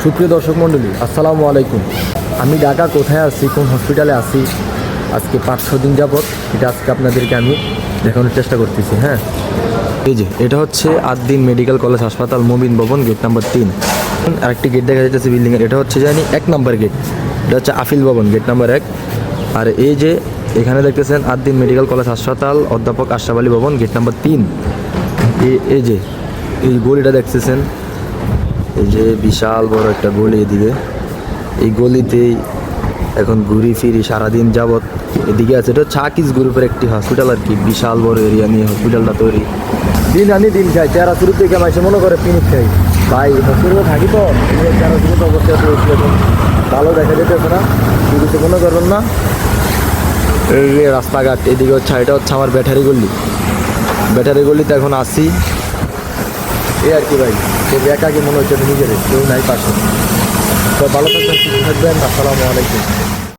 সুপ্রিয় দর্শক মণ্ডলী, আসসালামু আলাইকুম। আমি ঢাকা কোথায় আছি, কোন হসপিটালে আছি, আজকে 5-6 দিন যাবৎ এটা আজকে আপনাদেরকে আমি দেখানোর চেষ্টা করতেছি। হ্যাঁ, এই যে এটা হচ্ছে আদ্দিন মেডিকেল কলেজ হাসপাতাল, মুবিন ভবন, গেট নাম্বার 3। আরেকটি গেট দেখা যাচ্ছে বিল্ডিংয়ের, এটা হচ্ছে জানি 1 নম্বর গেট। এটা হচ্ছে আফিল ভবন, গেট নাম্বার 1। আর এই যে এখানে দেখতেছেন আদ্দিন মেডিকেল কলেজ হাসপাতাল, অধ্যাপক আশরাফ আলী ভবন, গেট নাম্বার 3। এই যে এই গলিটা দেখতেছেন, এই যে বিশাল বড় একটা গলি, এদিকে এই গলিতেই এখন ঘুরি ফিরি সারাদিন যাবৎ। এদিকে আছে, এটা হচ্ছে আকিজ গ্রুপের একটি হসপিটাল আর কি, বিশাল বড় এরিয়া নিয়ে হসপিটালটা তৈরি। দিন আনি দিন খাই, তেরা শুরু থেকে মাসে মনে করে পিনিক খাই ভাই, হসপিটালে থাকি তো তেরা শুরু অবস্থা এখন ভালো দেখা যেতেছে না, কিছু মনে করবেন না। এই রাস্তাঘাট এদিকে হচ্ছে, এটা হচ্ছে আমার ব্যাটারি গলিতে এখন আসি এই আর কি ভাই। খুব একাকি মনে হচ্ছে নিজের, কেউ নাই পাশে। তো ভালো থাকবেন, সুস্থ থাকবেন, আসসালামু আলাইকুম।